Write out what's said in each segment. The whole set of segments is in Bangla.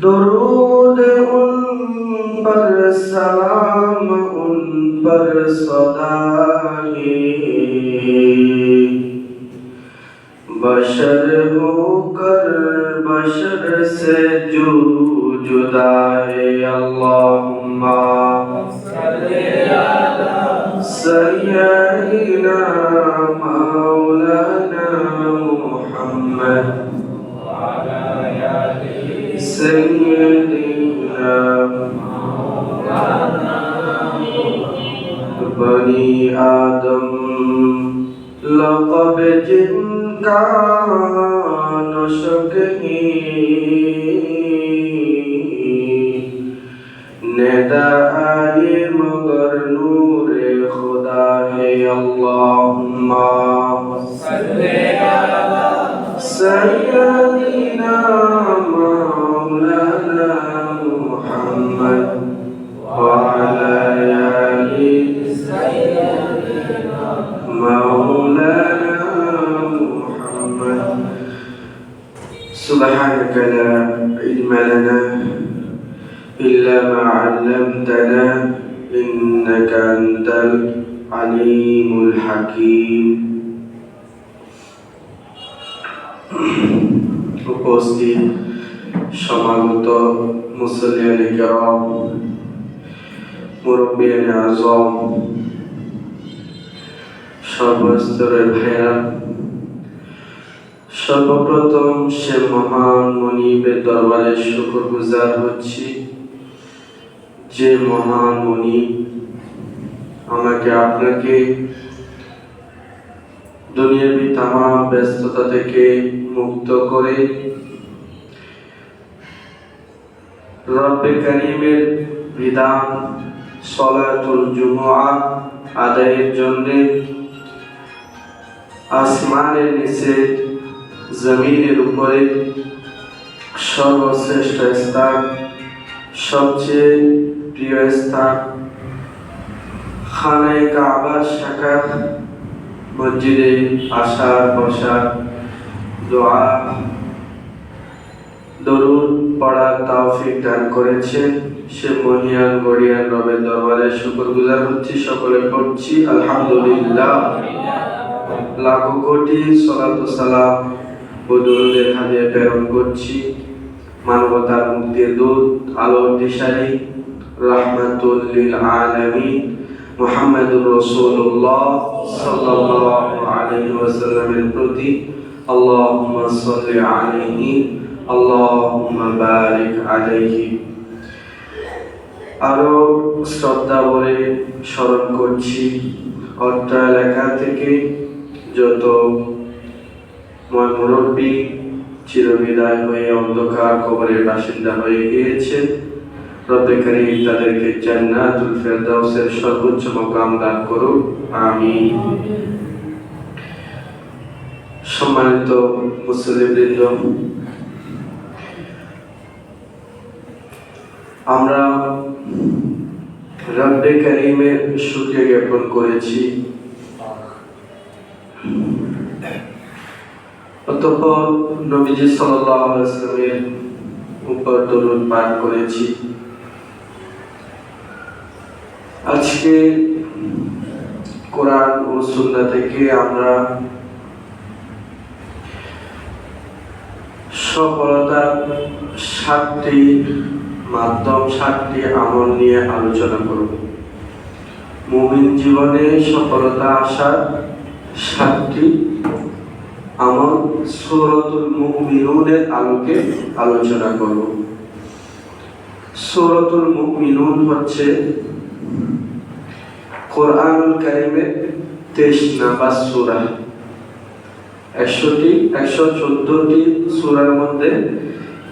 दुरूद उन पर सलाम उन पर सदा ही बशर होकर बशर से जुदा है। अल्लाहुम्मा सल्ली अला सय्यिदिना मौलाना मुहम्मद सय्यिदिना बनी आदम लक़ब जिनका नशक ही नेदा आए मगर नूरे खुदा है। अल्लाहुम्मा सल्ली अला सय्यिदिना मौलाना मुहम्मद व अला आलि सय्यिदिना मौलाना मुहम्मद। सुब्हानक ला इल्म लना इल्ला मा अल्लमतना इन्नका अंतल अलीमुल हकीम। উপস্থিত সমাগত মুসল্লিয়ানে কেরাম, মুরব্বিয়ানে আযম, সর্বস্তরের ভাইয়েরা, সর্বপ্রথম সে মহান মনিবের দরবারে শুকরগুজার হচ্ছি যে মহান মনিব আমাকে আপনাকে দুনিয়াবি তামাম ব্যস্ততা থেকে মুক্ত করে রব্বে কারীমের বিধান সলাতুল জুমআ আদায়ের জন্য আসমানের নিচে জমিনের উপরে সর্বশ্রেষ্ঠ স্থান, সবচেয়ে প্রিয় স্থান খানায়ে কাবার শাখার মসজিদে আসার বসার দোয়া দরুদ পড়ার তৌফিক দান করেছেন সে মহিয়ান গড়িয়ান রবের দরবারে শুকরগুজার হচ্ছি। সকলে পড়ছি আলহামদুলিল্লাহ। লাখো কোটি সালাত ও সালাম ও দরুদের হাদিয়া প্রেরণ করছি মানবতার মুক্তির দূত আলোর দিশারি রাহমাতুল লিল আলামিন মুহাম্মদুর রাসূলুল্লাহ সাল্লাল্লাহু আলাইহি ওয়াসাল্লামের প্রতি। আল্লাহুম্মা সাল্লি আলাইহি আল্লাহুম্মা বারিক আলাইহি। আরো শ্রদ্ধা বলে স্মরণ করছি অত্র এলাকা থেকে যত মুরব্বী চিরবিদায় হয়ে অন্ধকার কবরের বাসিন্দা হয়ে গিয়েছেন, রব্বে কারীম তাদেরকে জান্নাতুল ফেরদাউসের সর্বোচ্চ মাকাম দান করুন, আমিন। সম্মানিত মুসল্লিবৃন্দ, আমরা রব্বে কারীমের শুকরিয়া জ্ঞাপন করেছি, অতঃপর নবীজি সাল্লাল্লাহু আলাইহি ওয়াসাল্লামের উপর দরুদ পাঠ করেছি। আজকে কোরআন ও সুন্নাহ থেকে আমরা সফলতার 7টি মাধ্যম 7টি আমল নিয়ে আলোচনা করব। মুমিন জীবনে সফলতা আসার 7টি আমল সূরাতুল মুমিনুনের আলোকে আলোচনা করব। সূরাতুল মুমিনুন হচ্ছে কোরআনুল কারীমের 23 নম্বর সূরা। 114টি সূরার মধ্যে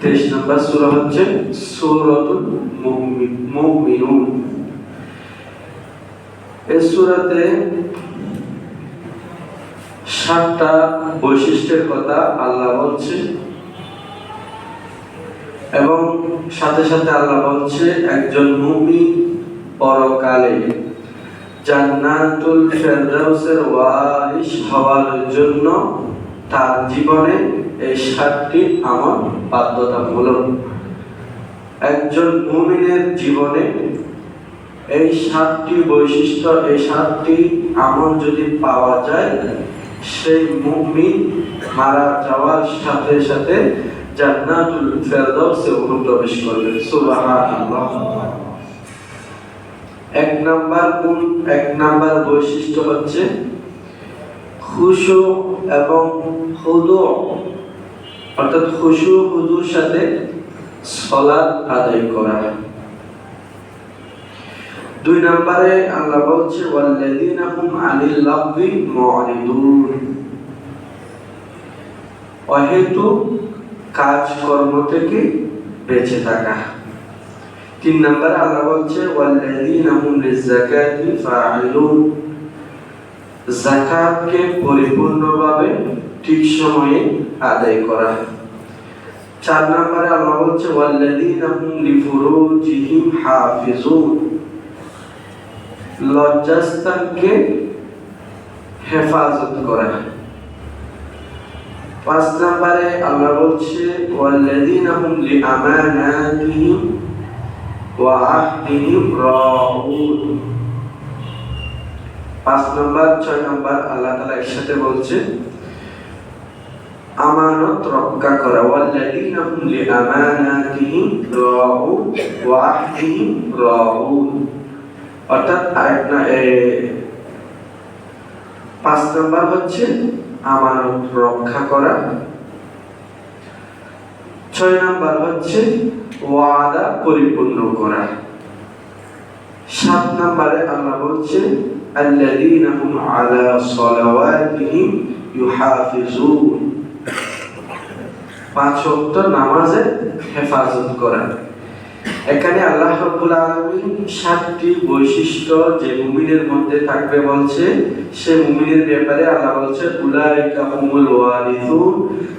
23 নম্বর সূরা হচ্ছে সূরাতুল মুমিনুন। এই সূরাতে 7টা বৈশিষ্ট্যের কথা আল্লাহ বলছে এবং সাথে সাথে আল্লাহ বলছে একজন মুমিন পরকালে জান্নাতুল ফেরদাউসের ওয়ারিস হওয়ার জন্য তার জীবনে এই 7টি আমল বাধ্যতামূলক। একজন মুমিনের জীবনে এই 7টি বৈশিষ্ট্য, এই 7টি আমল যদি পাওয়া যায়, সেই মুমিন মারা যাওয়ার সাথে সাথে জান্নাতুল ফেরদাউসে অনুপ্রবেশ করবে। সুবহানাল্লাহ। এক নাম্বার বৈশিষ্ট্য হচ্ছে খুশু এবং খুদু, অর্থাৎ খুশু হুজুর সাথে সালাত আদায় করা। 2 নম্বরে আল্লাহ বলছে ওয়াল্লাযীনা হুম আনিল লাগবি মুরিদুন, অহেতুক কাজকর্ম থেকে বেঁচে থাকা। 3 নম্বরে আল্লাহ বলছে ওয়াল্লাযীনা হুম লিযাকাতি ফাইলুন, যাকাতকে পরিপূর্ণভাবে ঠিক সময়ে আদায় করা। 4 নম্বরে আল্লাহ বলছে ওয়াল্লাযীনা হুম লিফুরুজিহিম হাফিজুন, লজ্জাস্থানকে হেফাজত করা। 5 নম্বরে আল্লাহ বলছে ওয়াল্লাযীনা হুম লিআমানাতিহিম ওয়া আহদিহিম রাউন। 5 নম্বর 6 নম্বর আল্লাহ তাআলা একসাথে বলছে আমানত রক্ষা করা। ওয়াল্লাযীনা হুম লিআমানাতিহিম রাউন ওয়া আহদিহিম রাউন, অর্থাৎ 5 নম্বর হচ্ছে আমানত রক্ষা করা, 6 নম্বর হচ্ছে ওয়াদা পরিপূর্ণ করা, 7 নম্বরে আল্লাহ বলছে আল্লাযীনা হুম আলা সালাওয়াতিহিম ইউহাফিজুন, 5 ওয়াক্ত নামাজের হেফাজত করা। এখানে আল্লাহ রাব্বুল আলামিন 7টি বৈশিষ্ট্য যে মুমিনের মধ্যে থাকবে বলছে, সে মুমিনের ব্যাপারে আল্লাহ বলছে উলাইকা হুমুল ওয়ারিসুন,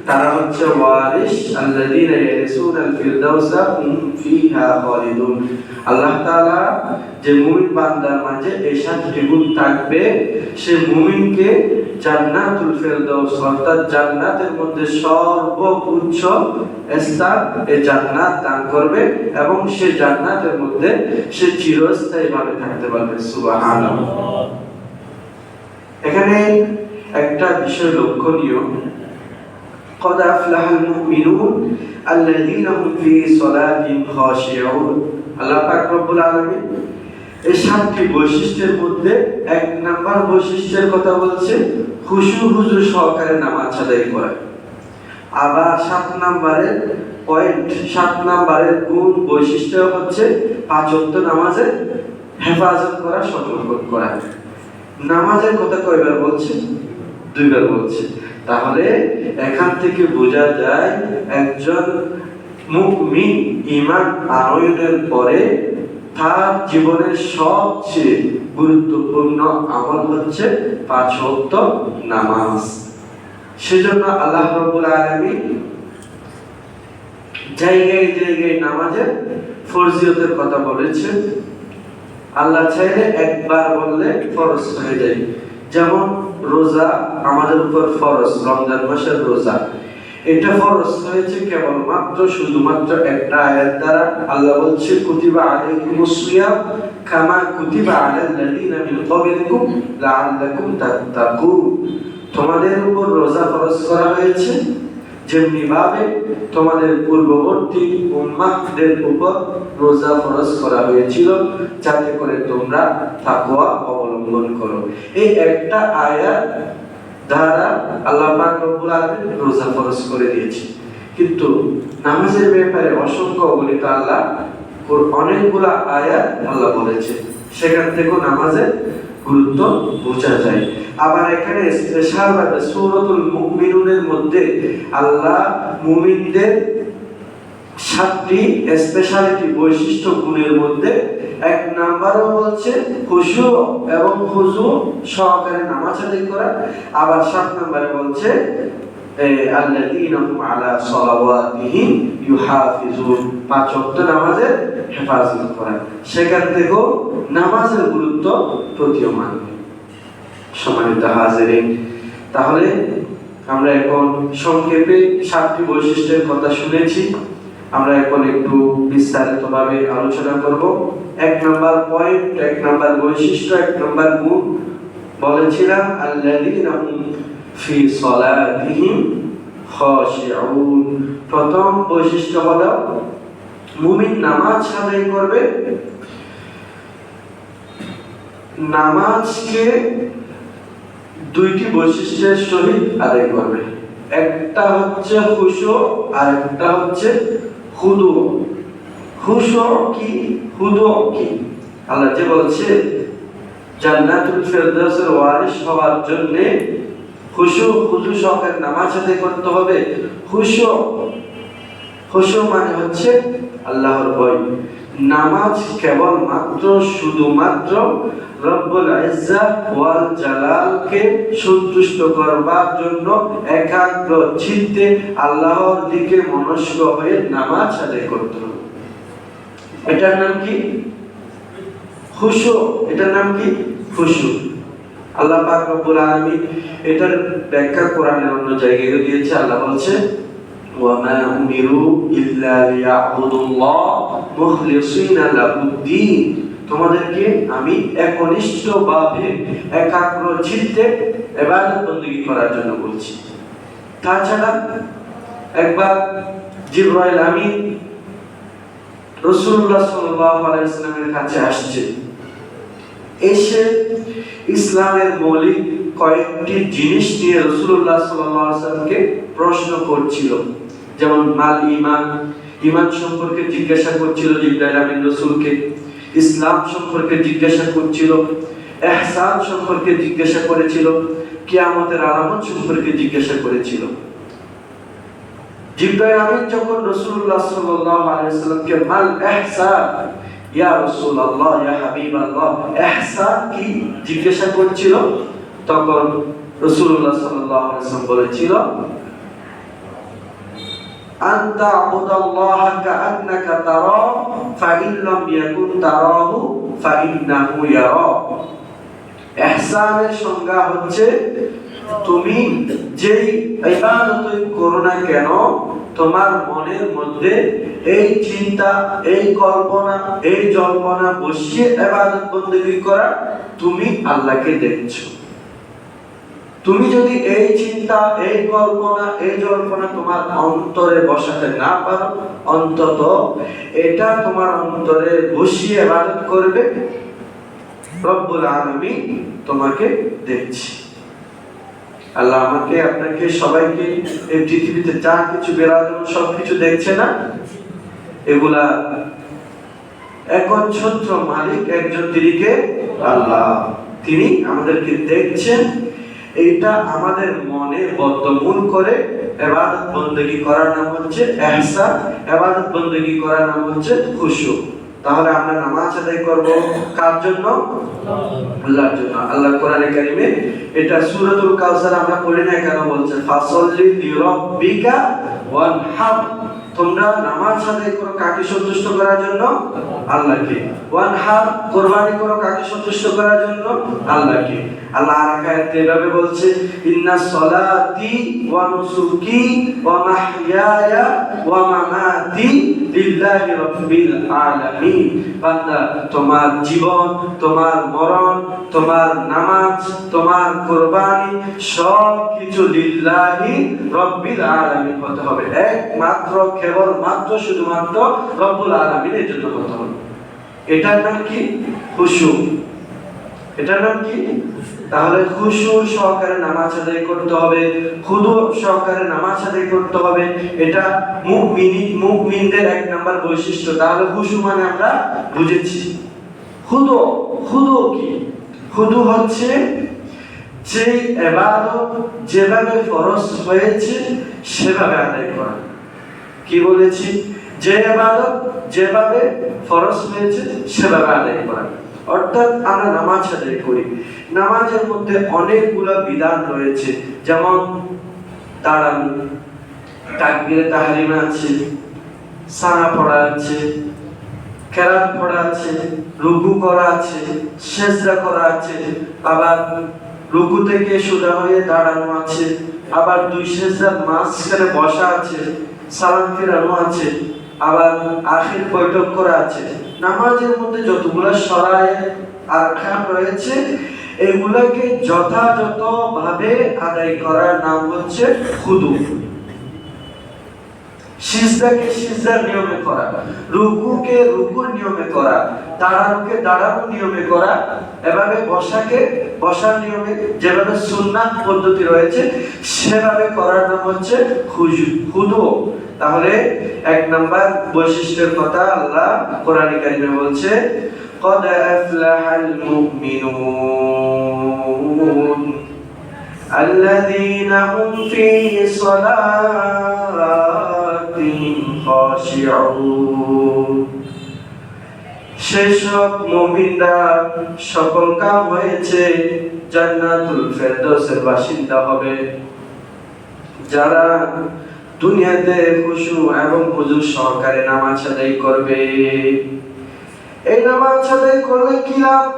তারা হচ্ছে ওয়ারিস, আল্লাযীনা ইয়ারিসুনাল ফিরদাউসা হুম ফিহা খালিদুন। আল্লাহ তাআলা যে মুমিন বান্দার মাঝে এই 7টি গুণ থাকবে, সে মুমিনকে জান্নাতুল ফিরদাউস, অর্থাৎ জান্নাতের মধ্যে সর্বোচ্চ স্থান এই জান্নাত দান করবে এবং সে জান্নাতের মধ্যে সে চিরস্থায়ীভাবে থাকতে পারবে। সুবহানাল্লাহ। এখানে একটা বিষয় লক্ষণীয়, قد أفلح المؤمنون الذين هم في صلاتهم خاشعون। আল্লাহ পাক রব্বুল আলামিন এই 7টি বৈশিষ্ট্যের মধ্যে 1 নাম্বার বৈশিষ্ট্যের কথা বলছে খুশু হুজুর সহকারে নামাজ আদায় করা। আবার 7 নাম্বারের পয়েন্ট, 7 নাম্বারের গুণ বৈশিষ্ট্য হচ্ছে 5 ওয়াক্ত নামাজে হেফাজত করা, সংরক্ষণ করা। নামাজের কথা কয়বার বলছে? 2 বার বলছে। তাহলে এখান থেকে বোঝা যায় একজন মুমিন ঈমান আনয়নের পরে তার জীবনের সবচেয়ে গুরুত্বপূর্ণ আমল হচ্ছে 5 ওয়াক্ত নামাজ। সেজন্য আল্লাহ রাব্বুল আলামিন জায়গায় জায়গায় নামাজের ফরজিয়তের কথা বলেছেন। আল্লাহ চাইলে একবার বললে ফরজ হয়ে যায়। যেমন রোজা আমাদের উপর ফরজ, রমজান মাসের রোজা, এটা ফরজ হয়েছে কেবলমাত্র শুধুমাত্র একটা আয়াত দ্বারা। আল্লাহ বলছে কুতিবা আলাইকুমুস সিয়াম কামা কুতিবা আলাল্লাযীনা মিন ক্বাবলিকুম লাআল্লাকুম তাত্তাকুন, তোমাদের উপর রোজা ফরজ করা হয়েছে যেমনি ভাবে তোমাদের পূর্ববর্তী উম্মাহদের উপর রোজা ফরজ করা হয়েছিল, যাতে করে তোমরা তাকওয়া অবলম্বন করো। এই একটা আয়াত দ্বারা আল্লাহ পাক রব্বুল আলামিন রোজা ফরজ করে দিয়েছে। কিন্তু নামাজের ব্যাপারে অসংখ্য অগণিত আল্লাহ অনেকগুলা আয়াত আল্লাহ বলেছে, সেখান থেকেও নামাজের গুরুত্ব বোঝা যায়। আবার এখানে স্পেশাল ভাবে সূরাতুল মুমিনুনের মধ্যে আল্লাহ মুমিনদের 7টি স্পেশালিটি বৈশিষ্ট্য গুণের মধ্যে 1 নাম্বারও বলছে খুশু এবং খুজু সহকারে নামাজ আদায় করা। আবার 7 নম্বরে বলছে আল্লাযীনা হুম আলা সালাওয়াতিহিম ইউহাফিজুন, 5 ওয়াক্ত নামাজের হেফাজত করা। সেখান থেকেও নামাজের গুরুত্ব প্রতীয়মান। সম্মানিত হাজিরিন, তাহলে আমরা এখন সংক্ষেপে 7টি বৈশিষ্ট্যের কথা শুনেছি। আমরা এখন একটু বিস্তারিতভাবে আলোচনা করব। 1 নম্বর পয়েন্ট, 1 নম্বর বৈশিষ্ট্য, 1 নম্বর গুণ বলেছিলাম আল্লাযীনা হুম ফি সালাতিহিম খাশিউন। প্রথম বৈশিষ্ট্য হলো মুমিন নামাজ আদায় করবে, নামাজকে 2টি বৈশিষ্ট্যের সহিত আদায় করবে। একটা হচ্ছে খুশু আর একটা হচ্ছে খুদু। খুশু কি, খুদু কি? আল্লাহ যে বলছে জান্নাতুল ফেরদাউসের ওয়ারিস হওয়ার জন্য খুশু খুদু সহকারে নামাজ আদায় করতে হবে। খুশু মানে হচ্ছে আল্লাহর ভয়। নামাজ কেবল মাত্র শুধুমাত্র রব্বুল ইজ্জাত ওয়াল জালালকে সন্তুষ্ট করবার জন্য একাগ্র চিত্তে আল্লাহর দিকে মনস্ক হয়ে নামাজ আদায় করতে হবে। এটার নাম কি? খুশু। এটার নাম কি? খুশু। আল্লাহ পাক রব্বুল আলামিন এটার ব্যাখ্যা কোরআনের অন্য জায়গায় দিয়েছে। আল্লাহ বলছে ওয়ামা উমিরু ইল্লা লিয়াবুদুল্লাহ মুখলিসিনা লাহুদ্দিন, তোমাদেরকে আমি একনিষ্ঠভাবে একাগ্র চিত্তে ইবাদত বندگی করার জন্য বলছি। তাছাড়া একবার জিবরাইল আমিন রাসূলুল্লাহ সাল্লাল্লাহু আলাইহি ওয়াসাল্লামের কাছে আসছে। এসে ইসলামের মৌলিক কয়েকটি জিনিস নিয়ে রাসূলুল্লাহ সাল্লাল্লাহু আলাইহি ওয়াসাল্লামকে প্রশ্ন করছিল। যেমন মাল ঈমান, ঈমান সম্পর্কে জিজ্ঞাসা করছিল জিবরাইল আমিন রাসূলকে, ইসলাম সম্পর্কে জিজ্ঞাসা করছিল, ইহসান সম্পর্কে জিজ্ঞাসা করেছিল, কিয়ামতের আলামত সম্পর্কে জিজ্ঞাসা করেছিল। জিবরাইল আমিন যখন রাসূলুল্লাহ সাল্লাল্লাহু আলাইহি ওয়াসাল্লামকে মাল ইহসান, ইয়া রাসূলুল্লাহ ইয়া হাবিবাল্লাহ, ইহসান কি জিজ্ঞাসা করছিল, তখন রাসূলুল্লাহ সাল্লাল্লাহু আলাইহি ওয়াসাল্লাম বলেছিল আনতা আবুদাল্লাহ কাআন্নাকা তারা ফাইন লাম ইয়াকুন তারাহু ফাইন্নাহু ইয়ারা। ইহসানের সংজ্ঞা হচ্ছে তুমি যেই ইবাদত করো না কেন, তোমার মনের মধ্যে এই চিন্তা, এই কল্পনা, এই জল্পনা বসিয়ে ইবাদত বندگی করা, তুমি আল্লাহকে দেখছো। তুমি যদি এই চিন্তা, এই কল্পনা, এই জল্পনা তোমার অন্তরে বসাতে না পারো, অন্তত এটা তোমার অন্তরে বসিয়ে ইবাদত করবে, রব্বুল আলামিন তোমাকে দেখছে। আল্লাহ আমাকে, আপনাকে, সবাইকে এই পৃথিবীতে যা কিছু বিরাজমান সবকিছু দেখছে না? এগুলা একচ্ছত্র মালিক একজন, তিনি কে? আল্লাহ। তিনি আমাদেরকে দেখছেন। এইটা আমাদের মনে বদ্ধমূল করে ইবাদত বندگی করার নাম হচ্ছে ইহসান, ইবাদত বندگی করার নাম হচ্ছে খুশু। তাহলে আমরা নামাজ আদায় করব কার জন্য? আল্লাহর জন্য। আল্লাহ কোরআনে কারিমে এটা সূরাতুল কাউসার আমরা পড়ি না কেন বলছে ফাসাল্লি লিরাব্বিকা ওয়ানহার, তোমরা নামাজ আদায় করো কাকে সন্তুষ্ট করার জন্য? আল্লাহকে। ওয়ানহার, কুরবানি করো কাকে সন্তুষ্ট করার জন্য? আল্লাহকে। আল্লাহ আর আয়াতে এভাবে বলছে ইন্নাস সালাতি ওয়া নুসুকি ওয়া মাহইয়ায়া ওয়া মামাতি লিল্লাহি রাব্বিল আলামিন। বান্দা, তোমার জীবন, তোমার মরণ, তোমার নামাজ, তোমার কুরবানি সব কিছু লিল্লাহি রাব্বিল আলামিন হতে হবে। একমাত্র, কেবল মাত্র, শুধুমাত্র রব্বুল আলামিনের জন্য হতে হবে। এটার নাম কি? খুশু। এটার নাম কি? তাহলে খুশু সহকারে নামাজ আদায় করতে হবে, খুদু সহকারে নামাজ আদায় করতে হবে। এটা মুমিনদের 1 নাম্বার বৈশিষ্ট্য। তাহলে খুশু মানে আমরা বুঝেছি। খুদু, খুদু কি? খুদু হচ্ছে যে ইবাদত যেভাবে ফরজ হয়েছে সেভাবে আদায় করা। কি বলেছি? যে ইবাদত যেভাবে ফরজ হয়েছে সেভাবে আদায় করা। অর্থাৎ আমরা নামাজ আদায় করি, নামাজের মধ্যে অনেকগুলো বিধান রয়েছে। যেমন দাঁড়ানো, তাকবীরে তাহরিমা আছে, সানা পড়া আছে, কেরাত পড়া আছে, রুকু করা আছে, সিজদা করা আছে, আবার রুকু থেকে সোজা হয়ে দাঁড়ানো আছে, আবার দুই সিজদার মাঝখানে বসা আছে, সালাম ফেরানো আছে, আবার আখির বৈঠক করা আছে। নামাজের মধ্যে যতগুলো শরায়ে আরকান রয়েছে এগুলোকে যথাযথভাবে আদায় করার নাম হচ্ছে খুদু। সিজদাকে সিজদার নিয়মে করা, রুকুকে রুকুর নিয়মে করা, দাঁড়ানোকে দাঁড়ানোর নিয়মে করা, এভাবে বসাকে বসার নিয়মে যেভাবে সুন্নাত পদ্ধতি রয়েছে সেভাবে করার নাম হচ্ছে খুদু। তাহলে এক নাম্বার বৈশিষ্ট্যের কথা আল্লাহ কোরআনে কারিমে বলছে, قد أفلح المؤمنون الذين هم في صلاتهم خاشعون। সেসব মুমিনরা সফল কাম হয়েছে, জান্নাতুল ফেরদৌসের বাসিন্দা হবে যারা দুনিয়াতে খুশু এবং হুজু সহকারে নামাজ আদায় করবে। এই নামাজ আদায় করলে কি লাভ?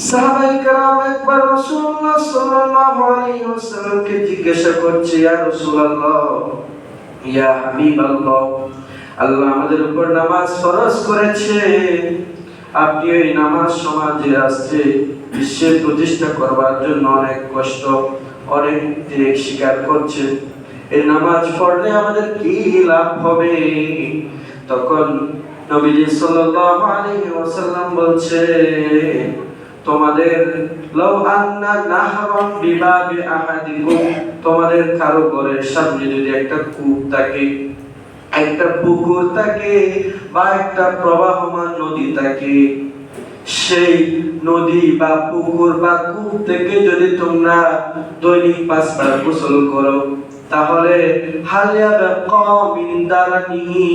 সাহাবায়ে কেরাম একবার রাসূলুল্লাহ সাল্লাল্লাহু আলাইহি ওয়াসাল্লামকে জিজ্ঞাসা করছে, ইয়া রাসূলুল্লাহ, ইয়া হাবিবাল্লাহ, আল্লাহ আমাদের উপর নামাজ ফরজ করেছে, আপনি এই নামাজ সমাজে আসছে বিশ্বে প্রতিষ্ঠা করবার জন্য অনেক কষ্ট অনেক ত্যাগ স্বীকার করছে, এই নামাজ পড়লে আমাদের কি লাভ হবে? তখন নবীজি সাল্লাল্লাহু আলাইহি ওয়াসাল্লাম বলছে, তোমাদের লাউ আন্না নাহরান বিবাবি আহাদিকুম, তোমাদের কারো ঘরের সামনে যদি একটা কূপ থাকে, একটা পুকুর থাকে বা একটা প্রবাহমান নদী থাকে, সেই নদী বা পুকুর বা কূপ থেকে যদি তোমরা দৈনিক 5 বার গোসল করো, তাহলে হালিয়া মিন দারানিহি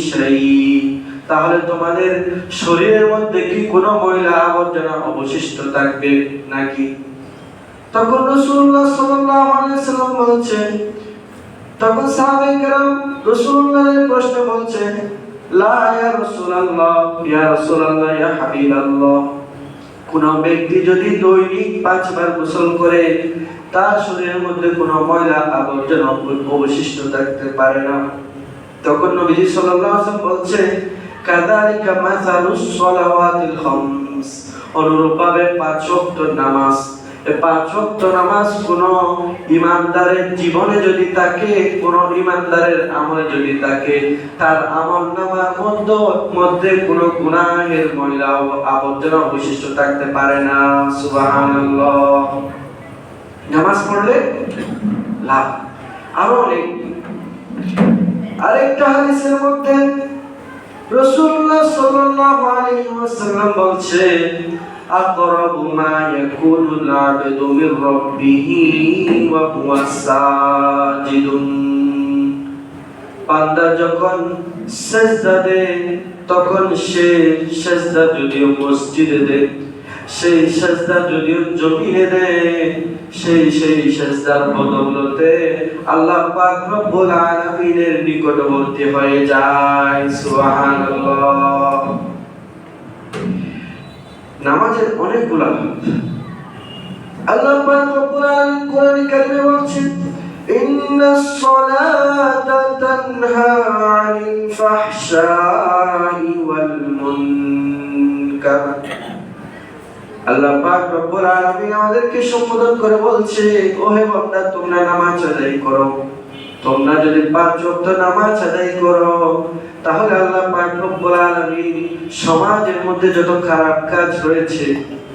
শাই, তাহলে তোমাদের শরীরের মধ্যে কি কোনো ময়লা আবর্জনা অবশিষ্ট থাকবে নাকি? তখন রাসূলুল্লাহ সাল্লাল্লাহু আলাইহি ওয়াসাল্লাম বলছেন, তখন সাহাবায়ে কেরাম রাসূলুল্লাহর প্রশ্ন বলছেন, লা ইয়া রাসূলুল্লাহ, ইয়া রাসূলুল্লাহ, ইয়া হাবিবাল্লাহ, কোন ব্যক্তি যদি দৈনিক 5 বার গোসল করে তার শরীরের মধ্যে কোনো ময়লা আবর্জনা অবশিষ্ট থাকতে পারে না। তখন নবীজি সাল্লাল্লাহু আলাইহি ওয়াসাল্লাম বলছে, কাযালিকা মাসালুস সালাওয়াতিল খামস, অনুরূপভাবে 5 ওয়াক্ত নামাজ, এই 5 ওয়াক্ত নামাজ কোন ঈমানদারের জীবনে যদি থাকে, কোন ঈমানদারের আমলে যদি থাকে, তার আমলনামার মধ্যে কোনো গুনাহের ময়লা আবর্জনা অবশিষ্ট থাকতে পারে না। সুবহানাল্লাহ। নামাজ পড়লে লাভ আরো অনেক। আরেকটা হাদিসের মধ্যে রাসূলুল্লাহ সাল্লাল্লাহু আলাইহি ওয়াসাল্লাম বলছে, আকরাবু মা ইয়াকুনুল আবদু মির রাব্বিহি ওয়া হুয়া সাজিদুন, বান্দা যখন সিজদা দেয় তখন সে সিজদা যদিও মসজিদে দেয়, সেই সিজদা যদিও জমিনে দেয়, সেই সিজদার বদৌলতে আল্লাহ পাক রব্বুল আলামিনের নিকটবর্তী হয়ে যায়। সুবহানাল্লাহ। নামাজের অনেকগুলো লাভ। আল্লাহ পাক রব্বুল আলামিন কোরআনে কারিমে বলছেন, ইন্নাস সালাতা তানহা আনিল ফাহশাই ওয়াল মুনকার। আল্লাহ পাক রব্বুল আলামিন আমাদেরকে সম্বোধন করে বলছে, ওহে বান্দা, তোমরা নামাজ আদায় করো, তোমরা যদি 5 ওয়াক্ত নামাজ আদায় করো, তাহলে আল্লাহ পাক রব্বুল আলামিন সমাজের মধ্যে যত খারাপ কাজ রয়েছে,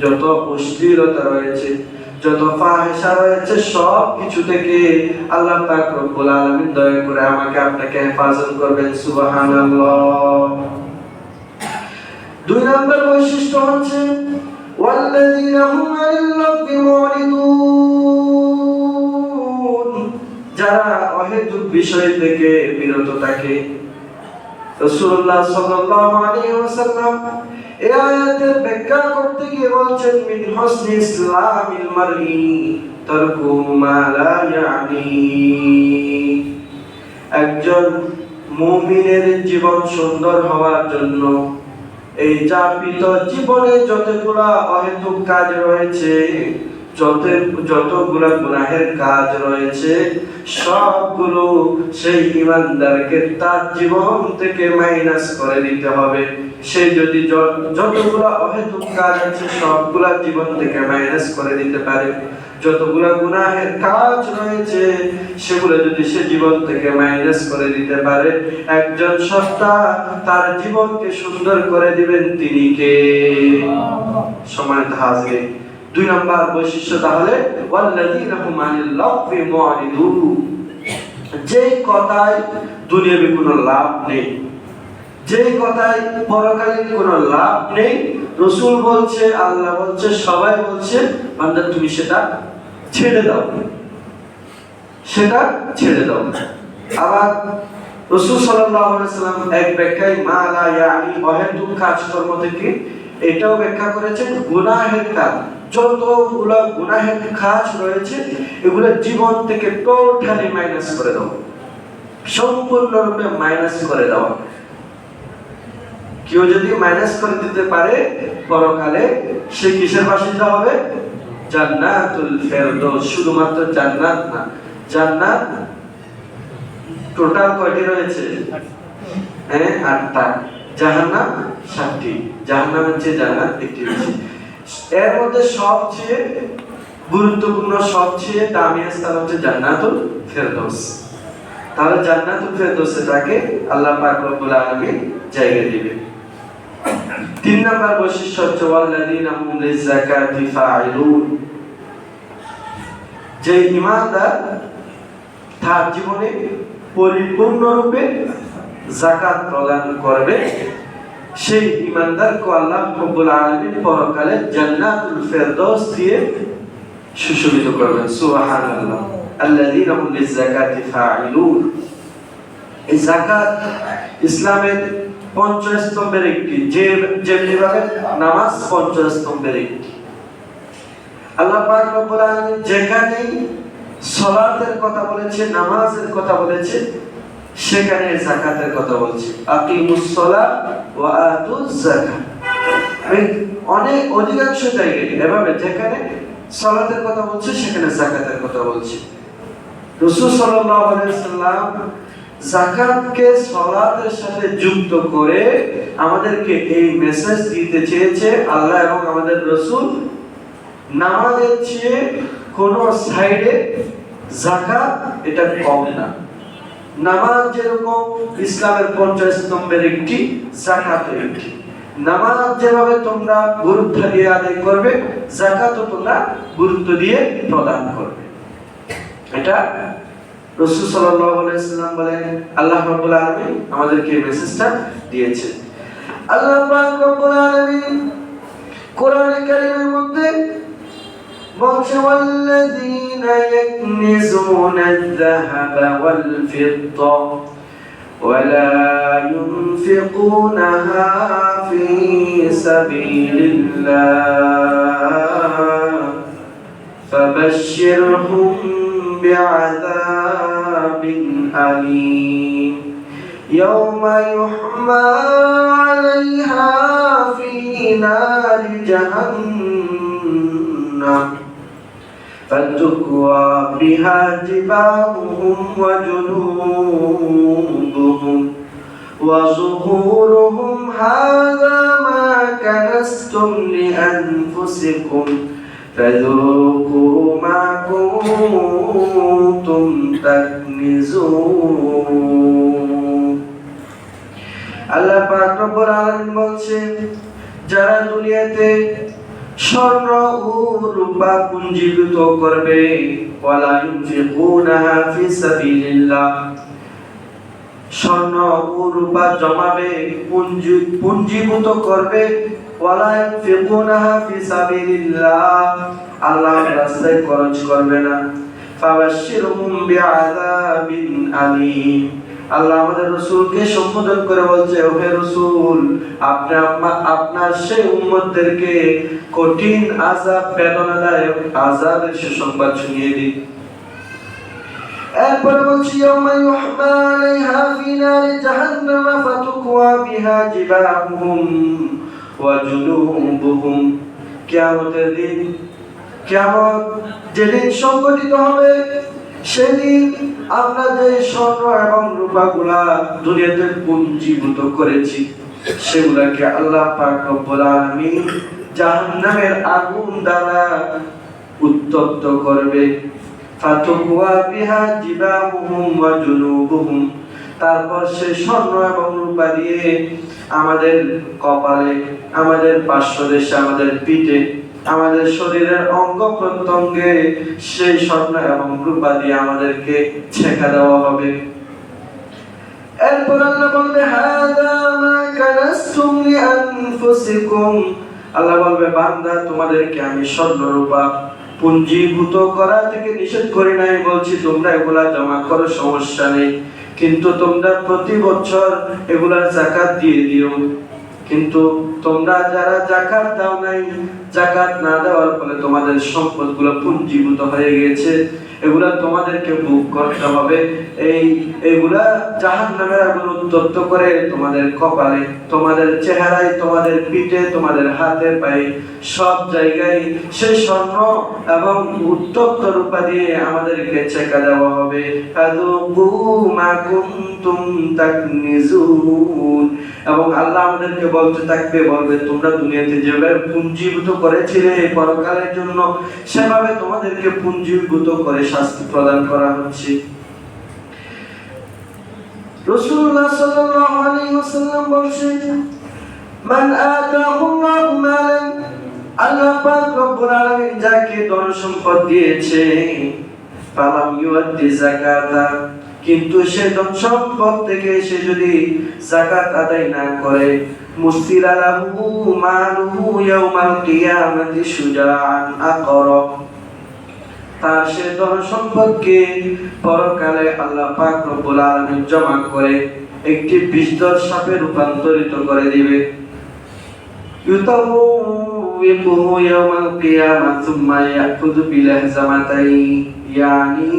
যত অশ্লীলতা রয়েছে, যত ফাহিশা রয়েছে, সব কিছু থেকে আল্লাহ পাক রব্বুল আলামিন দয়া করে আমাকে আপনাকে হেফাজত করবেন। সুবহানাল্লাহ। 2 নম্বর বৈশিষ্ট্য হচ্ছে ওয়াল্লাযীনা হুম আনিল লাগবি মুরিদুন, যারা অহেতুক বিষয় থেকে বিরত থাকে। রাসূলুল্লাহ সাল্লাল্লাহু আলাইহি ওয়াসাল্লাম এই আয়াতের ব্যাখ্যা করতে গিয়ে বলছেন মিন হুসনি ইসলামিল মারই তারকু মা লা ইয়ানি। একজন মুমিনের জীবন সুন্দর হওয়ার জন্য এই যাপিত জীবনে যতগুলা অহেতুক কাজ রয়েছে, যতগুলা গুনাহের কাজ রয়েছে, সবগুলো সেই ইমানদারকে তার জীবন থেকে মাইনাস করে দিতে হবে। সে যদি যতগুলা অহেতুক কাজ আছে সবগুলা জীবন থেকে মাইনাস করে দিতে পারে, যতগুলা গুনাহের কাজ রয়েছে সেগুলো যদি সে জীবন থেকে মাইনাস করে দিতে পারে, একজন সত্তা তার জীবনকে সুন্দর করে দিবেন, তিনি কে? সম্মানিত হাজির, 2 নম্বর বৈশিষ্ট্য তাহলে ওয়াল্লাযীনা হুম আনিল লাগবি মুআরিদুন। যেই কথায় দুনিয়াবি কোনো লাভ নেই, যেই কথায় পরকালীন কোনো লাভ নেই, রাসূল বলছে, আল্লাহ বলছে, সবাই বলছে, বান্দা তুমি সেটা ছেড়ে দাও, সেটা ছেড়ে দাও। আবার রাসূল সাল্লাল্লাহু আলাইহি ওয়াসাল্লাম এক ব্যাখ্যায় মা লা ইয়ানি অহেতুক কাজকর্ম থেকে এটাও ব্যাখ্যা করেছেন গুনাহের কাজ। যতগুলো গুনাহের কাজ রয়েছে এগুলো জীবন থেকে টোটালি মাইনাস করে দাও, সম্পূর্ণরূপে মাইনাস করে দাও। কেউ যদি মাইনাস করে দিতে পারে পরকালে সে কিসের বাসিন্দা হবে? জান্নাতুল ফেরদৌস। শুধুমাত্র জান্নাত না, জান্নাত টোটাল কয়টি রয়েছে? 8টা। জাহান্নাম 7টি। জাহান্নামের চেয়ে জান্নাত একটি বেশি। এর মধ্যে সবচেয়ে গুরুত্বপূর্ণ, সবচেয়ে দামি স্থান হচ্ছে জান্নাতুল ফেরদৌস। তাহলে জান্নাতুল ফেরদৌসে তাকে আল্লাহ পাক রব্বুল আলামিন জায়গা দিবে। 3 নম্বর বৈশিষ্ট্য হচ্ছে ওয়াল্লাযীনা হুম লিযাকাতি ফাইলুন। যে ঈমানদার তার জীবনে পরিপূর্ণরূপে যাকাত প্রদান করবে, সেই ঈমানদারকে আল্লাহ রব্বুল আলামিন পরকালে জান্নাতুল ফেরদৌস দিয়ে সুশোভিত করবেন। সুবহানাল্লাহ। আল্লাযীনা হুম লিযাকাতি ফাইলুন। এই যাকাত ইসলামের পঞ্চস্তম্ভের একটি, যেভাবে নামাজ পঞ্চস্তম্ভের একটি। আল্লাহ পাক রব্বুল আলামিন যেখানে সালাতের কথা বলেছে, নামাজের কথা বলেছে, সেখানে যাকাতের কথা বলছে। আকিমুস সালাত ওয়া আতুজ যাকাত। অনেক অধিকাংশ জায়গায় এভাবে যেখানে সালাতের কথা বলছে সেখানে যাকাতের কথা বলছে। রাসূল সাল্লাল্লাহু আলাইহি ওয়াসাল্লাম যাকাতকে সালাতের সাথে যুক্ত করে আমাদেরকে এই মেসেজ দিতে চেয়েছে আল্লাহ এবং আমাদের রাসূল, নামাজের চেয়ে কোন সাইডে যাকাত এটা কম না। নামাজ যেরকম ইসলামের পঞ্চস্তম্ভের একটি, যাকাতের একটি। নামাজ যেভাবে তোমরা গুরুত্ব দিয়ে আদায় করবে, যাকাতও তোমরা গুরুত্ব দিয়ে প্রদান করবে। এটা রাসূল সাল্লাল্লাহু আলাইহি ওয়াসাল্লাম বলেন, আল্লাহ রাব্বুল আলামিন আমাদেরকে এই মেসেজটা দিয়েছেন। আল্লাহ পাক রব্বুল আলামিন কোরআনে কারীমের মধ্যে বলছে ওয়াল্লাযীনা ইয়াকনিজুনা আয-যাহাবা ওয়াল ফিদ্দা ওয়া লা ইউনফিকুনাহা ফী সাবিলিল্লাহ ফাবাশশিরহুম বিআযাবিন আলীম ইয়াওমা ইউহমা আলাইহা ফী নারি জাহান্নাম فتكوى بها جباههم وجنوبهم وظهورهم هذا ما كنزتم لأنفسكم فذوقوا ما كنتم تكنزون। আল্লাহ পাক রব্বুল আলামিন বলছেন, যারা দুনিয়াতে স্বর্ণ ও রূপা পুঞ্জীভূত করবে, ওয়ালা ইউনফিকুনাহা ফি সাবিলিল্লাহ, স্বর্ণ ও রূপা জমাবে, পুঞ্জীভূত করবে, ওয়ালা ইউনফিকুনাহা ফি সাবিলিল্লাহ, আল্লাহর রাস্তায় খরচ করবে না, ফাবাশশিরহুম বিআযাবিন আলীম, আল্লাহ আমাদের রাসূলকে সম্বোধন করে বলছে, ও হে রাসূল, আপনি আপনার সেই উম্মতদেরকে কঠিন আযাব, বেদনাদায়ক আযাবের সুসংবাদ শুনিয়ে দিন। এরপরে বলছি, ইয়াউমা ইউহমা আলাইহা ফি নারি জাহান্নাম ফাতুকওয়া বিহা জিবাহুহুম ওয়া জুনুবুহুম। কিয়ামতের দিন, কিয়ামত যেদিন সংঘটিত হবে, সেদিন আমরা যে স্বর্ণ এবং রূপাগুলা দুনিয়াতে পুঞ্জীভূত করেছি, সেগুলাকে আল্লাহ পাক রব্বুল আলামিন জাহান্নামের আগুন দ্বারা উত্তপ্ত করবে। ফাতুকওয়া বিহা জিবাহুহুম ওয়া জুনুবুহুম। তারপর সে স্বর্ণ এবং রূপা দিয়ে আমাদের কপালে, আমাদের পার্শ্বদেশে, আমাদের পিঠে, আমাদের শরীরের অঙ্গ প্রত্যঙ্গে সেই স্বর্ণ এবং রূপা দিয়ে আমাদেরকে ছেঁকা দেওয়া হবে। এরপর আল্লাহ বলবে, হাদা মা কানাসতুম লিআনফুসিকুম। আল্লাহ বলবে, বান্দা, তোমাদেরকে আমি স্বর্ণ রূপা পুঞ্জীভূত করা থেকে নিষেধ করি নাই, বলছি তোমরা এগুলা জমা করো, সমস্যা নেই, কিন্তু তোমরা প্রতি বছর এগুলার যাকাত দিয়ে দিও। কিন্তু তোমরা যারা যাকাত দাও নাই, যাকাত না দেওয়ার ফলে তোমাদের সম্পদগুলো পুঞ্জীভূত হয়ে গেছে, এগুলা তোমাদেরকে ভোগ করতে হবে। এইগুলা জাহান্নামের আগুন উত্তপ্ত করে তোমাদের কপালে, তোমাদের চেহারায়, তোমাদের পিঠে, তোমাদের হাতে পায়ে সব জায়গায় সেই স্বর্ণ এবং উত্তপ্ত রূপা দিয়ে আমাদেরকে ছেঁকা দেওয়া হবে। ফাযুকু মা কুনতুম তাকনিজুন। এবং আল্লাহ আমাদেরকে বলতে থাকবে, বলবে, তোমরা দুনিয়াতে যেভাবে পুঞ্জীভূত করেছিলে পরকালের জন্য, সেভাবে তোমাদেরকে পুঞ্জীভূত করে শাস্তি প্রদান করা হচ্ছে। রাসূলুল্লাহ সাল্লাল্লাহু আলাইহি ওয়াসাল্লাম বলেন, মান আতাহুল্লাহু মালান, আল্লাহ পাক রব্বুল আলামিন যাকে ধন সম্পদ দিয়েছে, ফালাম ইউআদ্দি যাকাতা, কিন্তু সে ধন সম্পদ থেকে সে যদি যাকাত আদায় না করে, মুসিলা লাহু মালুহু ইয়াউমাল কিয়ামাতি শুজাআন আকরা, তার সে ধন সম্পদকে পরকালে আল্লাহ পাক রব্বুল আলামিন জমা করে একটি বিষধর সাপে রূপান্তরিত করে দিবে। ইউতাউবিকুহু ইয়াউমাল কিয়ামা সুম্মা ইয়াখুযু বিলাহজামাতাইন يعني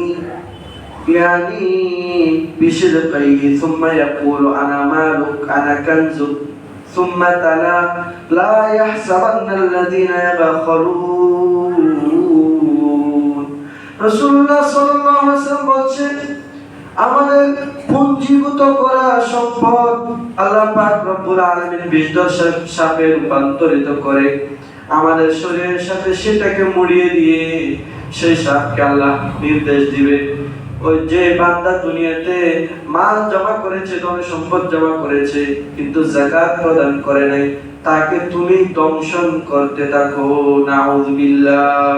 بشدقيه ثم يقول أنا مالك أنا كنزك ثم تلا لا يحسبن الذين يبخلون। রাসূলুল্লাহ সাল্লাল্লাহু আলাইহি ওয়াসাল্লাম বলেন, আমাদের পুঞ্জীভূত করা সম্পদ আল্লাহ পাক রব্বুল আলামিন বিষধর সাপে রূপান্তরিত করে আমাদের শরীরের সাথে সেটাকে মুড়িয়ে দিয়ে সেই সাপকে আল্লাহ নির্দেশ দিবে, ওই যে বান্দা দুনিয়াতে মাল জমা করেছে, ধন সম্পদ জমা করেছে, কিন্তু যাকাত প্রদান করে নাই, তাকে তুমি দংশন করতে থাকো। নাউযুবিল্লাহ।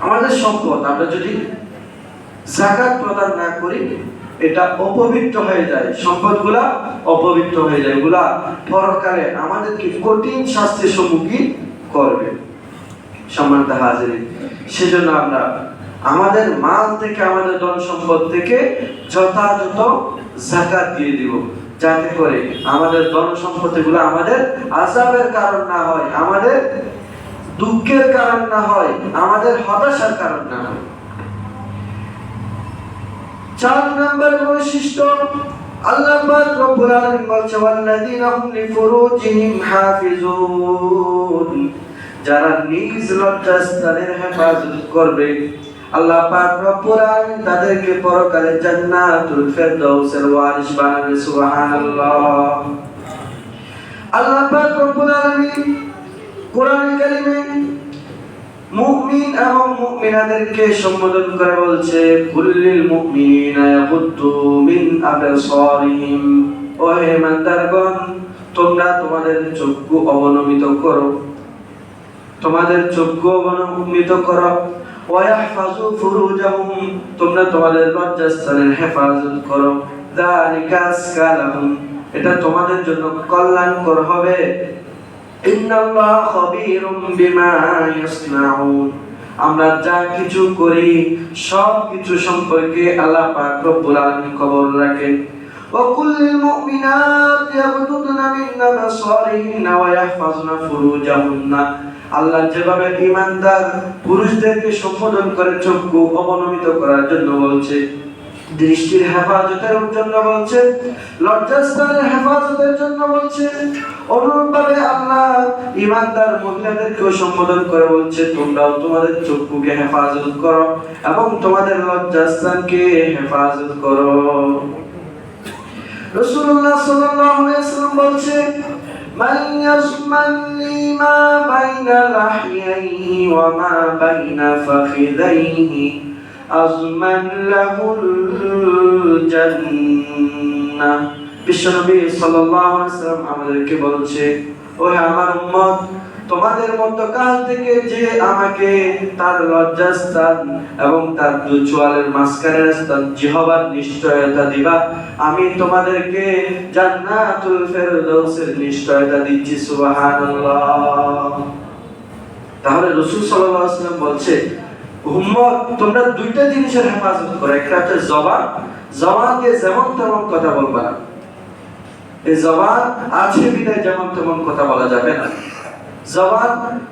আমাদের সম্পদ আমরা যদি যাকাত প্রদান না করি, এটা অপবিত্র হয়ে যায়, সম্পদগুলা অপবিত্র হয়ে যায়, এগুলা পরকালে আমাদেরকে কঠিন শাস্তির সম্মুখীন করবে। সম্মানিত হাজিরিন, সেজন্য আমরা আমাদের মাল থেকে, আমাদের ধন সম্পদ থেকে যথাযথ যাকাত দিয়ে দিব, যাতে করে আমাদের ধন সম্পদগুলো আমাদের আযাবের কারণ না হয়, আমাদের দুঃখের কারণ না হয়, আমাদের হতাশার কারণ না হয়। 4 নম্বর বৈশিষ্ট্য, আল্লাহ পাক রব্বুল আলামিন বলেন, ওয়াল্লাযীনা হুম লিফুরুজিহিম হাফিজুন, যারা নিজ লজ্জাস্থানের হেফাজত করবে, আল্লাহ পাক রব্বুল আলামিন তাদেরকে পরকালে জান্নাতুল ফেরদাউসের ওয়ারিস বানাবে। সুবহানাল্লাহ। আল্লাহ পাক রব্বুল আলামিন কোরআনুল কারীমে মুমিন এবং মুমিনাদেরকে সম্বোধন করে বলছে, কুল্লিল মুমিনিনা ইয়াগুদ্দু মিন আবসারিহিম, ও হে ইমানদারগণ, তোমরা তোমাদের চক্ষু অবনমিত করো, তোমাদের চক্ষু অবনমিত করো। ওয়াহফাযু ফুরুজাহুম, তোমরা তোমাদের লজ্জাস্থানের হেফাজত করো। যালিকা আযকা লাহুম, এটা তোমাদের জন্য কল্যাণকর হবে। ইন্নাল্লাহা খাবীরুম বিমা ইয়াসনাউন, আমরা যা কিছু করি সব কিছু সম্পর্কে আল্লাহ পাক রব্বুল আলামিন খবর রাখেন। وَقُلْ لِلْمُؤْمِنَاتِ يَغْضُضْنَ مِنْ أَبْصَارِهِنَّ وَيَحْفَظْنَ فُرُوجَهُنَّ। আল্লাহ যেভাবে ঈমানদার পুরুষদেরকে সম্বোধন করে চক্ষু অবনমিত করার জন্য বলছে, দৃষ্টির হেফাজতের জন্য বলছে, লজ্জাস্থানের হেফাজতের জন্য বলছে, অনুরূপভাবে আল্লাহ ঈমানদার মহিলাদেরকেও সম্বোধন করে বলছে তোমরাও তোমাদের চক্ষুকে হেফাজত করো এবং তোমাদের লজ্জাস্থানকে হেফাজত করো। রাসূলুল্লাহ সাল্লাল্লাহু আলাইহি ওয়াসাল্লাম বলছে মান ইয়াজমানি মা বাইনা লাহইহি ওয়া মা বাইনা ফাখিদাইহি আযমান লাহুল জান্নাহ। বিশ্বনবী সাল্লাল্লাহু আলাইহি ওয়াসাল্লাম আমাদেরকে বলছে, ও আমার উম্মত, তোমাদের মধ্যকাল থেকে যে আমাকে তার লজ্জাস্থান এবং তার দু চোয়ালের মাঝখানের স্থান জিহ্বার নিশ্চয়তা দিবা, আমি তোমাদেরকে জান্নাতুল ফেরদাউসের নিশ্চয়তা দিচ্ছি। সুবহানাল্লাহ। তাহলে রাসূল সাল্লাল্লাহু আলাইহি ওয়াসাল্লাম বলছে, উম্মত তোমরা দুইটা জিনিসের হেফাজত করো, একটা হচ্ছে জবান, জবান দিয়ে যেমন তেমন কথা বলবা না। এই জবান আছে বিধায় যেমন তেমন কথা বলা যাবে না। জবান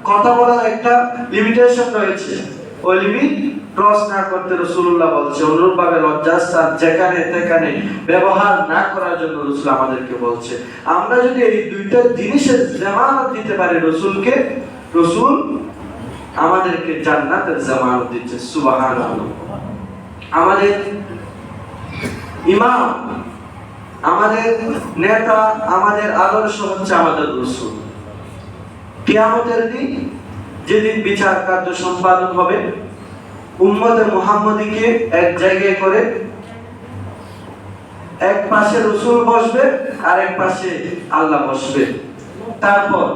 কথা বলার একটা লিমিটেশন রয়েছে, ওই লিমিট ক্রস না করতে রাসূলুল্লাহ বলছে। অনুরূপভাবে লজ্জাস্থান যেখানে সেখানে ব্যবহার না করার জন্য রাসূল আমাদেরকে বলছে। আমরা যদি এই দুইটা জিনিসের জামানত দিতে পারি রাসূলকে, রাসূল আমাদেরকে জান্নাতের জামানত দিচ্ছে। সুবহানাল্লাহ। আমাদের ইমাম, আমাদের নেতা, আমাদের আদর্শ হচ্ছে আমাদের রাসূল। কিয়ামতের দিন যেদিন বিচার কার্য সম্পাদন হবে, উম্মতে মুহাম্মদীকে এক জায়গায় করে এক পাশে রাসূল বসবে আর এক পাশে আল্লাহ বসবে। তারপর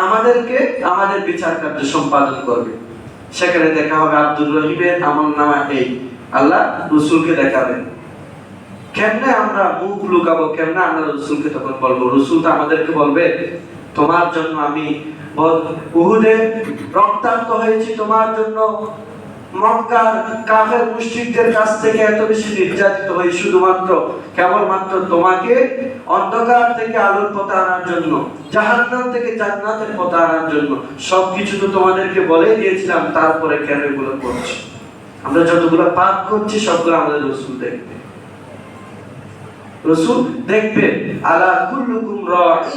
আমাদেরকে আমাদের বিচার কার্য সম্পাদন করবে। সেখানে দেখা হবে আব্দুর রহিমের আমলনামা এই, আল্লাহ রাসূলকে দেখাবেন। কেমনে আমরা মুখ লুকাবো, কেমনে আমরা রাসূলকে তখন বলবো? রাসূল তো আমাদেরকে বলবে তোমার জন্য আমি উহুদে রক্তাক্ত হয়েছি, তোমার জন্য মক্কার কাফের মুশরিকদের কাছ থেকে এত বেশি নির্যাতিত হই শুধুমাত্র কেবলমাত্র তোমাকে অন্ধকার থেকে আলোর পথে আনার জন্য, জাহান্নাম থেকে জান্নাতের পথে আনার জন্য। সবকিছু তো তোমাদেরকে বলে দিয়েছিলাম, তারপরে কেন এগুলো করছো? আমরা যতগুলো পাপ করছি সবগুলো আমাদের রাসূল দেখবে। রাসূল দেখবে আলা কুল্লুকুম রাঈ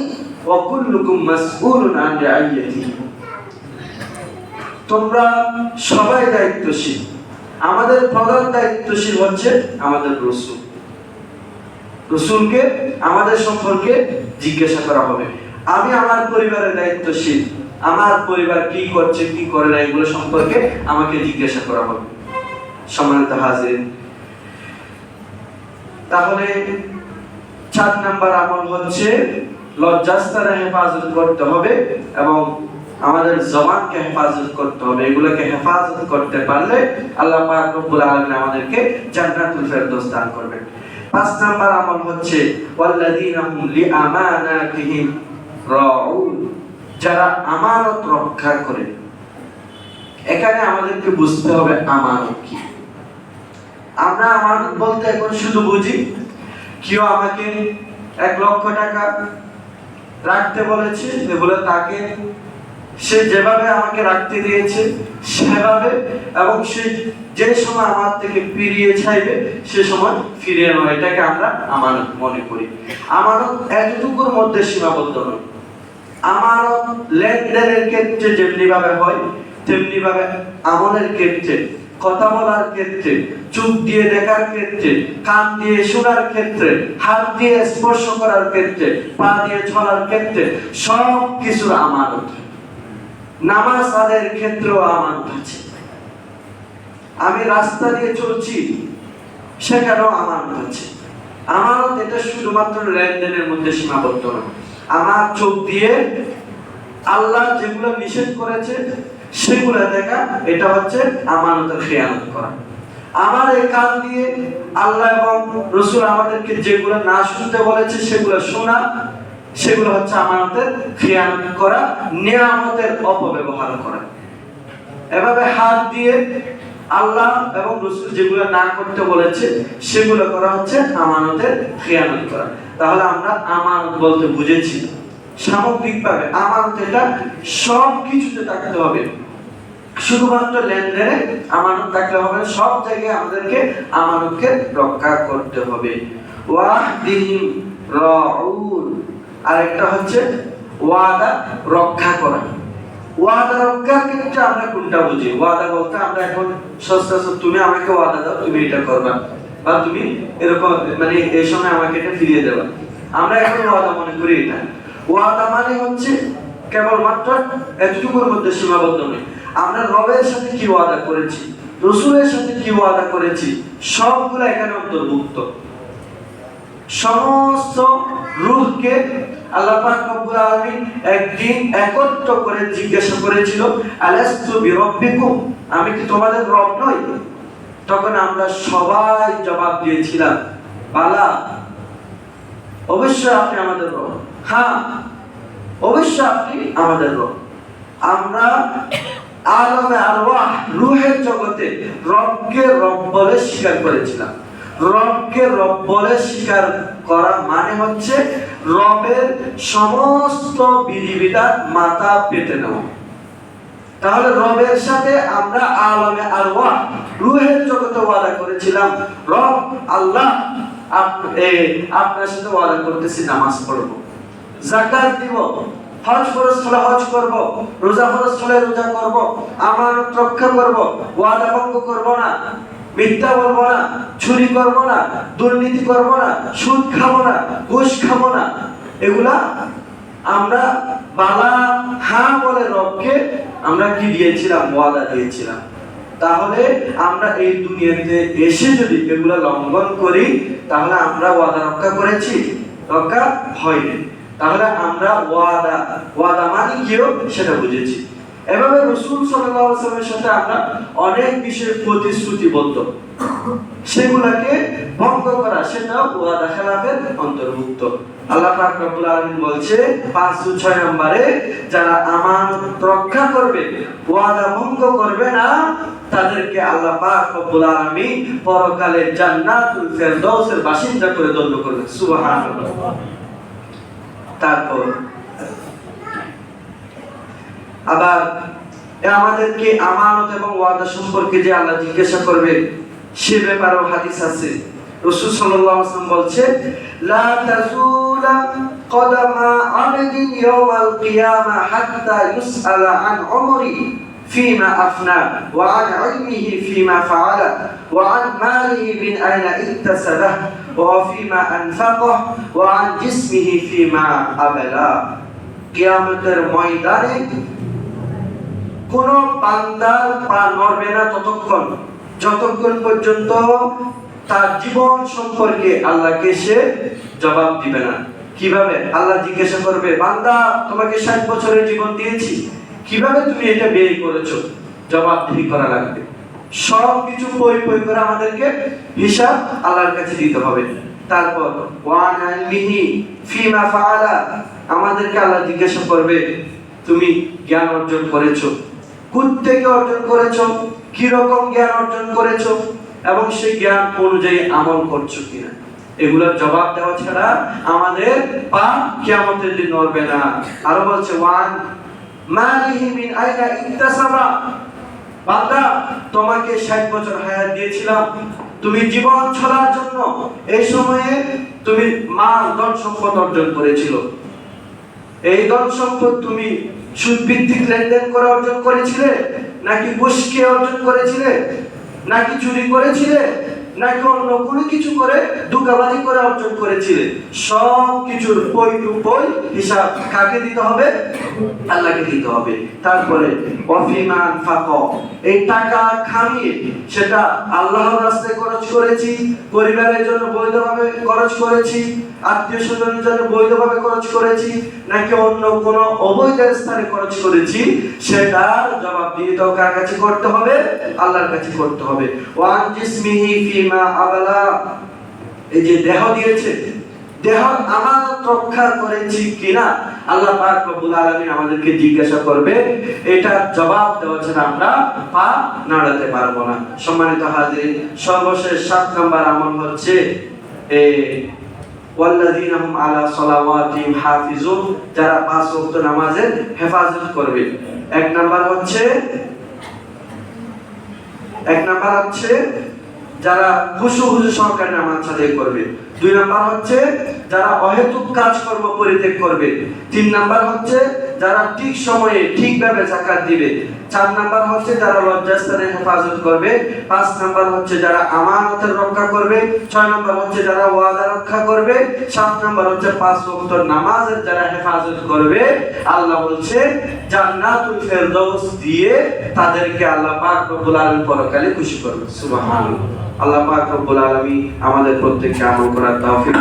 ওয়া কুল্লুকুম মাসউলুন আন রাইয়াতিহি। তোমরা সবাই দায়িত্বশীল। আমাদের প্রধান দায়িত্বশীল হচ্ছে আমাদের রাসূল। রাসূলকে আমাদের সম্পর্কে জিজ্ঞাসা করা হবে। আমি আমার পরিবারের দায়িত্বশীল, আমার পরিবার কি করছে কি করে না এগুলো সম্পর্কে আমাকে জিজ্ঞাসা করা হবে। সম্মানিত হাজির, তাহলে 4 নাম্বার আমল হচ্ছে লজ্জাস্থানের হেফাজত করতে হবে এবং আমাদের জবানকে হেফাজত করতে হবে। এগুলোকে হেফাজত করতে পারলে আল্লাহ পাক রব্বুল আলামিন আমাদেরকে জান্নাতুল ফেরদৌস দান করবেন। 5 নাম্বার আমল হচ্ছে ওয়াল্লাযীনা হুম লিআমানাতিহিম রাউন, যারা আমানত রক্ষা করে। এখানে আমাদেরকে বুঝতে হবে আমানত কি। আমরা আমানত বলতে এখন শুধু বুঝি কেউ আমাকে 1 লক্ষ টাকা রাখতে বলেছে, এগুলো তাকে সে যেভাবে আমাকে রাখতে দিয়েছে সেভাবে, এবং সে যে সময় আমার থেকে ফিরিয়ে চাইবে সে সময় ফিরিয়ে নেওয়া, এটাকে আমরা আমানত মনে করি। আমানত এতটুকুর মধ্যে সীমাবদ্ধ নয়। আমানত লেনদেনের ক্ষেত্রে যেমনি ভাবে হয় তেমনি ভাবে আমলের ক্ষেত্রে, কথা বলার ক্ষেত্রে, চোখ দিয়ে দেখার ক্ষেত্রে, কান দিয়ে শোনার ক্ষেত্রে, হাত দিয়ে স্পর্শ করার ক্ষেত্রে, পা দিয়ে চলার ক্ষেত্রে সব কিছুর আমানত। নামাজ আদায়ের ক্ষেত্রেও আমানত আছে। আমি রাস্তা দিয়ে চলছি সেখানেও আমানত আছে। আমানত এটা শুধুমাত্র লেনদেনের মধ্যে সীমাবদ্ধ নয়। আমার চোখ দিয়ে আল্লাহ যেগুলো নিষেধ করেছে সেগুলো দেখা, এটা হচ্ছে আমানতের খেয়ানত করা। আমার এই কান দিয়ে আল্লাহ এবং রাসূল আমাদেরকে যেগুলো না শুনতে বলেছে সেগুলো শোনা, সেগুলো হচ্ছে আমানতের খেয়ানত করা, নিয়ামতের অপব্যবহার করা। এভাবে হাত দিয়ে আল্লাহ এবং রাসূল যেগুলো না করতে বলেছে সেগুলো করা হচ্ছে আমানতের খেয়ানত করা। তাহলে আমরা আমানত বলতে বুঝেছি সামগ্রিকভাবে আমানত এটা সব কিছুতে থাকতে হবে, শুধুমাত্র লেনদেনে আমানত থাকলে হবে, সব জায়গায় আমাদেরকে আমানতকে রক্ষা করতে হবে। ওয়াহদিহিম রাউন, আরেকটা হচ্ছে ওয়াদা রক্ষা করা। ওয়াদা রক্ষার ক্ষেত্রে আমরা কোনটা বুঝি? ওয়াদা বলতে আমরা এখন সস্তা তুমি আমাকে ওয়াদা দাও তুমি এটা করবা, বা তুমি এরকম মানে এই সময় আমাকে এটা ফিরিয়ে দেবা, আমরা এখন ওয়াদা মনে করি এটা। ওয়াদা মানে হচ্ছে কেবলমাত্র এতটুকুর মধ্যে সীমাবদ্ধ নয়, আমরা রবের সাথে কি ওয়াদা করেছি, রাসূলের সাথে কি ওয়াদা করেছি, সবগুলো এখানে অন্তর্ভুক্ত। সমস্ত রূহকে আল্লাহ পাক রব্বুল আলামিন একদিন একত্র করে জিজ্ঞাসা করেছিল, আলাস্তু বিরাব্বিকুম, আমি কি তোমাদের রব নই? তখন আমরা সবাই জবাব দিয়েছিলাম, বালা, অবশ্যই আপনি আমাদের রব। হ্যাঁ, অবশ্যই আপনি আমাদের রব। আমরা আলমে আরওয়াহ রূহের জগতে রবকে রব বলে স্বীকার করেছিলাম। রবকে রব বলে স্বীকার করা মানে হচ্ছে রবের সমস্ত বিধিবিধান মাথা পেতে নেওয়া। তাহলে রবের সাথে আমরা আলমে আরওয়াহ রূহের জগতে ওয়াদা করেছিলাম, রব আল্লাহ আপনার সাথে ওয়াদা করতেছি নামাজ পড়ব, যাকাত দিব, হজ ফরজ হলে হজ করব, রোজা ফরজ হলে রোজা করব, আমানত রক্ষা করব, ওয়াদা ভঙ্গ করব না, মিথ্যা বলবো না, চুরি করব না, দুর্নীতি করব না, সুদ খাবো না, ঘুষ খাবো না। এগুলা আমরা বালা হ্যাঁ বলে রবকে আমরা কি দিয়েছিলাম? ওয়াদা দিয়েছিলাম। তাহলে আমরা এই দুনিয়াতে এসে যদি এগুলা লঙ্ঘন করি তাহলে আমরা ওয়াদা রক্ষা করেছি? রক্ষা হয়নি। তাহলে আমরা ওয়াদা মানে কিও সেটা বুঝেছি। এভাবে রাসূল সাল্লাল্লাহু আলাইহি ওয়াসাল্লামের সাথে আমরা অনেক বিষয়ে প্রতিশ্রুতিবদ্ধ, সেগুলোকে ভঙ্গ করা সেটাও ওয়াদা খেলাফের অন্তর্ভুক্ত। আল্লাহ পাক রব্বুল আলামিন বলছে 5-6 নম্বরে, যারা আমানত রক্ষা করবে, ওয়াদা ভঙ্গ করবে না, তাদেরকে আল্লাহ পাক রব্বুল আলামিন পরকালে জান্নাতুল ফেরদাউসের বাসিন্দা করে গণ্য করবেন। সুবহানাল্লাহ। তারপর আবার আমাদেরকে আমানত এবং ওয়াদা সম্পর্কে যে আল্লাহ জিজ্ঞাসা করবে সে ব্যাপারেও হাদিস আছে। রাসূল সাল্লাল্লাহু আলাইহি ওয়াসাল্লাম বলছে, লা তাজুলা কদামা আবদিন ইয়াওমাল কিয়ামা হাত্তা ইউসআলা আন উমরি ফিমা আফনা ওয়া আন ইলমিহি ফিমা ফাআলা ওয়া আন মালিহি মিন আইনা ইকতাসাবাহ ওয়া ফিমা আনফাকাহ ওয়া আন জিসমিহি ফিমা আবলা। কিয়ামতের ময়দানে কোন বান্দার পা নড়বে না যতক্ষণ পর্যন্ত তার জীবন সম্পর্কে আল্লাহকে সে জবাব দিবে না। কিভাবে? আল্লাহ জিজ্ঞাসা করবে, বান্দা তোমাকে 60 বছরের জীবন দিয়েছি, কিভাবে তুমি এটা ব্যয় করেছো? জবাবদিহি করা লাগবে। সবকিছু পই করে আমাদেরকে হিসাব আল্লাহর কাছে দিতে হবে। তারপর ওয়ান আলমিহি ফিমা ফাআলা, আমাদেরকে আল্লাহ জিজ্ঞাসা করবে তুমি জ্ঞান অর্জন করেছো, কোত্থেকে অর্জন করেছো, কি রকম জ্ঞান অর্জন করেছো এবং সেই জ্ঞান অনুযায়ী আমল করছো কিনা। এগুলোর জবাব দেওয়া ছাড়া আমাদের পা কিয়ামতের দিন নড়বে না। আরো বলছে ওয়ান মালিহি মিন আইনা ইকতাসাবা, বান্দা তোমাকে 60 বছর হায়াত দিয়েছিলাম, তুমি জীবন চলার জন্য এই সময়ে তুমি মাল ধন সম্পদ অর্জন করেছিল। এই ধন সম্পদ তুমি সুদ ভিত্তিক লেনদেন করে অর্জন করেছিলে, নাকি ঘুষ খেয়ে অর্জন করেছিলে, নাকি চুরি করেছিলে, নাকি অন্য কোনো কিছু করে ধোঁকাবাজি করে অর্জন করেছিলে? সব কিছুর পই টু পই হিসাব কাকে দিতে হবে? আল্লাহকে দিতে হবে। তারপরে ওয়াফিমান ফাকা, এই টাকা খামিয়ে সেটা আল্লাহর রাস্তায় খরচ করেছি, পরিবারের জন্য বৈধভাবে খরচ করেছি, আত্মীয় স্বজনের জন্য বৈধভাবে খরচ করেছি, নাকি অন্য কোনো অবৈধ স্থানে খরচ করেছি, সেটার জবাবদিহি তো কার কাছে করতে হবে? আল্লাহর কাছে করতে হবে। ওয়ান জিসমিহি ফিমা আবলা, এই যে দেহ দিয়েছে দেহ আমানত রক্ষা করেছি কিনা আল্লাহ পাক রব্বুল আলামিন আমাদেরকে জিজ্ঞাসা করবে। এটা জবাব দেওয়া ছাড়া আমরা পা নাড়াতে পারবো না। সম্মানিত হাজিরিন, সর্বশেষ 7 নাম্বার আমল হচ্ছে ওয়াল্লাযীনা হুম আলা সালাওয়াতিহিম হাফিজুন, যারা 5 ওয়াক্ত নামাজের হেফাজত করবে। এক নাম্বার হচ্ছে যারা খুশু সহকারে নামাজ আদায় করবে। 2 নাম্বার হচ্ছে যারা অহেতুক কাজকর্ম পরিত্যাগ করবে। 3 নাম্বার হচ্ছে যারা ঠিক সময়ে ঠিকভাবে যাকাত দিবে। 4 নাম্বার হচ্ছে যারা লজ্জাস্থানের হেফাজত করবে। 5 নাম্বার হচ্ছে যারা আমানতের রক্ষা করবে। 6 নাম্বার হচ্ছে যারা ওয়াদা রক্ষা করবে। 7 নাম্বার হচ্ছে 5 ওয়াক্ত নামাজের যারা হেফাজত করবে। আল্লাহ বলছে জান্নাতুল ফেরদাউস দিয়ে তাদেরকে আল্লাহ পাক রব্বুল আলামিন পরকালে খুশি করবে। সুবহানাল্লাহ। আল্লাহ পাক রব্বুল আলামিন আমাদের প্রত্যেককে আমল করার তৌফিক